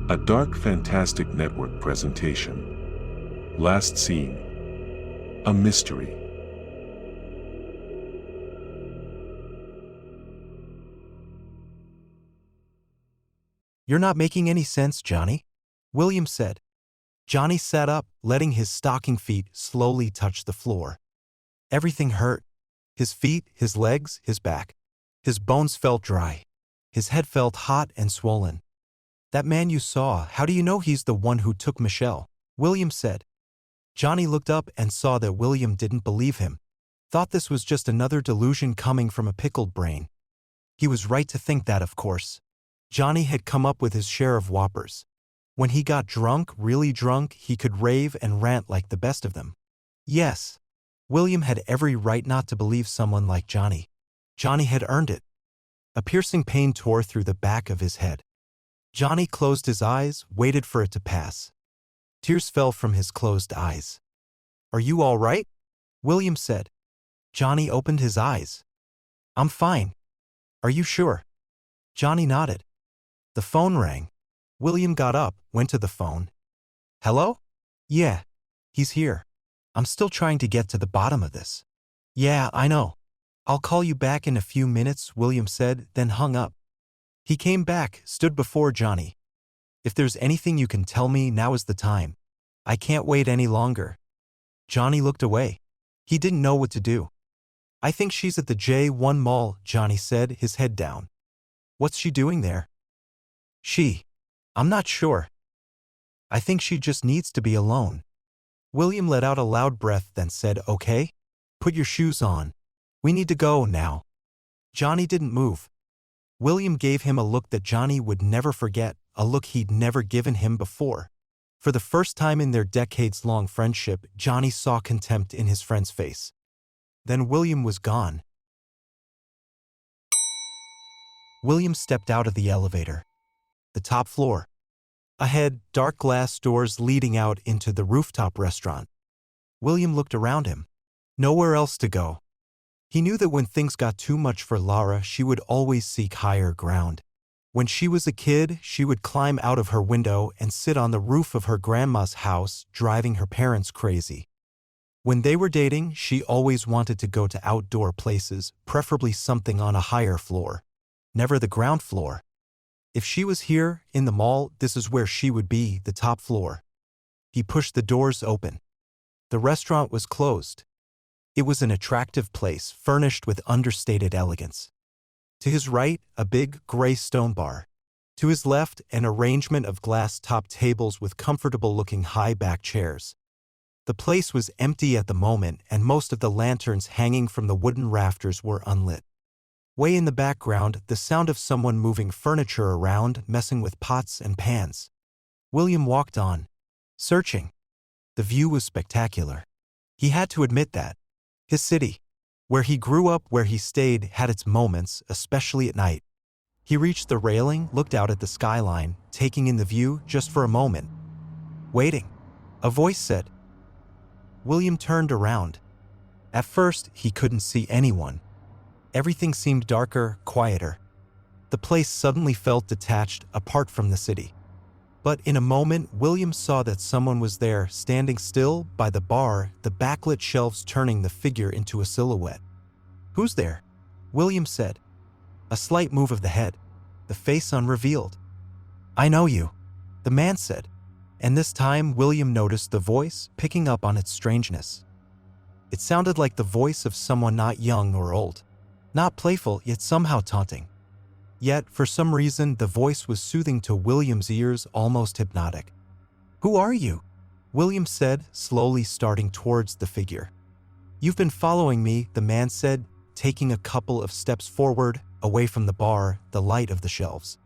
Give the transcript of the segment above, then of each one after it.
A dark fantastic network presentation. Last scene. A mystery. "You're not making any sense, Johnny," William said. Johnny sat up, letting his stocking feet slowly touch the floor. Everything hurt. His feet, his legs, his back. His bones felt dry. His head felt hot and swollen. "That man you saw, how do you know he's the one who took Michelle?" William said. Johnny looked up and saw that William didn't believe him. Thought this was just another delusion coming from a pickled brain. He was right to think that, of course. Johnny had come up with his share of whoppers. When he got drunk, really drunk, he could rave and rant like the best of them. Yes, William had every right not to believe someone like Johnny. Johnny had earned it. A piercing pain tore through the back of his head. Johnny closed his eyes, waited for it to pass. Tears fell from his closed eyes. "Are you all right?" William said. Johnny opened his eyes. "I'm fine. Are you sure?" Johnny nodded. The phone rang. William got up, went to the phone. "Hello? Yeah, he's here. I'm still trying to get to the bottom of this." "Yeah, I know. I'll call you back in a few minutes," William said, then hung up. He came back, stood before Johnny. "If there's anything you can tell me, now is the time. I can't wait any longer." Johnny looked away. He didn't know what to do. "I think she's at the J1 Mall," Johnny said, his head down. "What's she doing there?" I'm not sure. I think she just needs to be alone." William let out a loud breath, then said, "Okay, put your shoes on. We need to go now." Johnny didn't move. William gave him a look that Johnny would never forget, a look he'd never given him before. For the first time in their decades-long friendship, Johnny saw contempt in his friend's face. Then William was gone. William stepped out of the elevator. The top floor. Ahead, dark glass doors leading out into the rooftop restaurant. William looked around him. Nowhere else to go. He knew that when things got too much for Lara, she would always seek higher ground. When she was a kid, she would climb out of her window and sit on the roof of her grandma's house, driving her parents crazy. When they were dating, she always wanted to go to outdoor places, preferably something on a higher floor. Never the ground floor. If she was here, in the mall, this is where she would be, the top floor. He pushed the doors open. The restaurant was closed. It was an attractive place, furnished with understated elegance. To his right, a big, gray stone bar. To his left, an arrangement of glass-topped tables with comfortable-looking high-back chairs. The place was empty at the moment, and most of the lanterns hanging from the wooden rafters were unlit. Way in the background, the sound of someone moving furniture around, messing with pots and pans. William walked on, searching. The view was spectacular. He had to admit that. His city, where he grew up, where he stayed, had its moments, especially at night. He reached the railing, looked out at the skyline, taking in the view just for a moment. Waiting. A voice said. William turned around. At first, he couldn't see anyone. Everything seemed darker, quieter. The place suddenly felt detached, apart from the city. But in a moment, William saw that someone was there, standing still, by the bar, the backlit shelves turning the figure into a silhouette. "Who's there?" William said. A slight move of the head, the face unrevealed. "I know you," the man said. And this time, William noticed the voice, picking up on its strangeness. It sounded like the voice of someone not young or old. Not playful, yet somehow taunting. Yet, for some reason, the voice was soothing to William's ears, almost hypnotic. "Who are you?" William said, slowly starting towards the figure. "You've been following me," the man said, taking a couple of steps forward, away from the bar, the light of the shelves.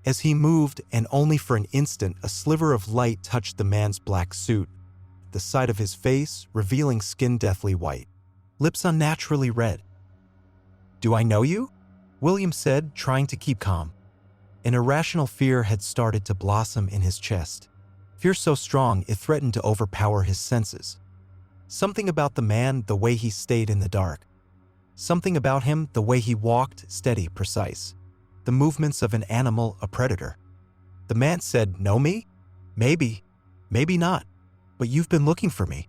As he moved, and only for an instant, a sliver of light touched the man's black suit, the side of his face, revealing skin deathly white, lips unnaturally red. "Do I know you?" William said, trying to keep calm. An irrational fear had started to blossom in his chest. Fear so strong it threatened to overpower his senses. Something about the man, the way he stayed in the dark. Something about him, the way he walked, steady, precise. The movements of an animal, a predator. The man said, "Know me? Maybe, maybe not. But you've been looking for me.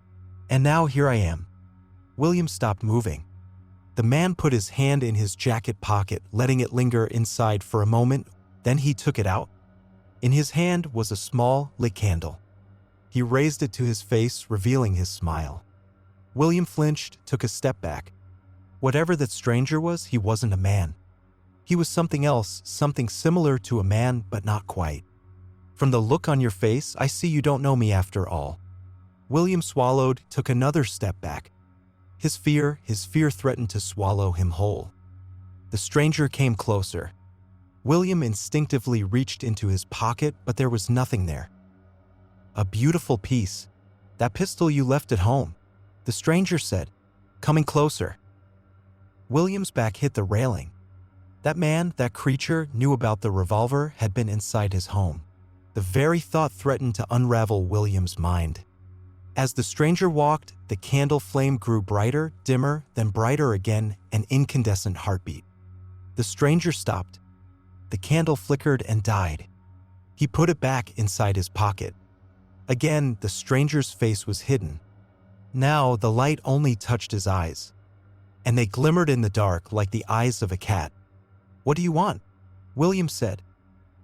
And now here I am." William stopped moving. The man put his hand in his jacket pocket, letting it linger inside for a moment. Then he took it out. In his hand was a small, lit candle. He raised it to his face, revealing his smile. William flinched, took a step back. Whatever that stranger was, he wasn't a man. He was something else, something similar to a man, but not quite. "From the look on your face, I see you don't know me after all." William swallowed, took another step back. His fear threatened to swallow him whole. The stranger came closer. William instinctively reached into his pocket, but there was nothing there. "A beautiful piece. That pistol you left at home," the stranger said, coming closer. William's back hit the railing. That man, that creature, knew about the revolver, had been inside his home. The very thought threatened to unravel William's mind. As the stranger walked, the candle flame grew brighter, dimmer, then brighter again, an incandescent heartbeat. The stranger stopped. The candle flickered and died. He put it back inside his pocket. Again, the stranger's face was hidden. Now, the light only touched his eyes, and they glimmered in the dark like the eyes of a cat. "What do you want?" William said.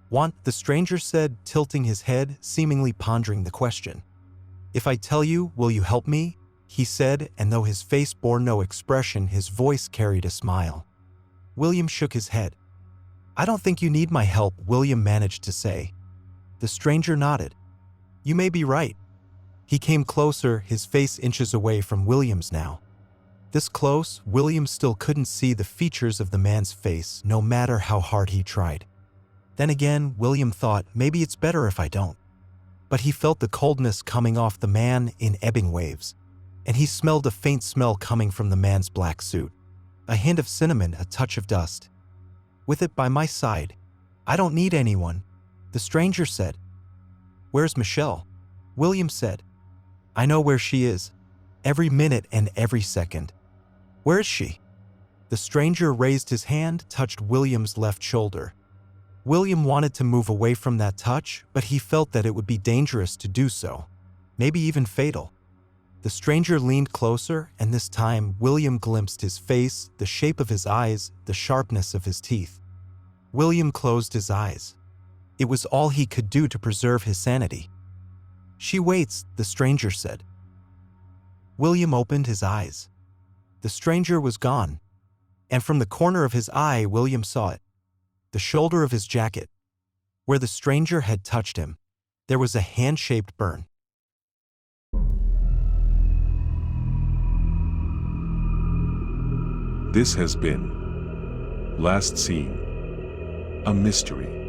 "Want?" the stranger said, tilting his head, seemingly pondering the question. "If I tell you, will you help me?" he said, and though his face bore no expression, his voice carried a smile. William shook his head. "I don't think you need my help," William managed to say. The stranger nodded. "You may be right." He came closer, his face inches away from William's now. This close, William still couldn't see the features of the man's face, no matter how hard he tried. Then again, William thought, maybe it's better if I don't. But he felt the coldness coming off the man in ebbing waves, and he smelled a faint smell coming from the man's black suit. A hint of cinnamon, a touch of dust. "With it by my side, I don't need anyone," the stranger said. "Where's Michelle?" William said. "I know where she is, every minute and every second." "Where is she?" The stranger raised his hand, touched William's left shoulder. William wanted to move away from that touch, but he felt that it would be dangerous to do so, maybe even fatal. The stranger leaned closer, and this time William glimpsed his face, the shape of his eyes, the sharpness of his teeth. William closed his eyes. It was all he could do to preserve his sanity. "She waits," the stranger said. William opened his eyes. The stranger was gone, and from the corner of his eye, William saw it. The shoulder of his jacket. Where the stranger had touched him, there was a hand-shaped burn. This has been Last Scene, a Mystery.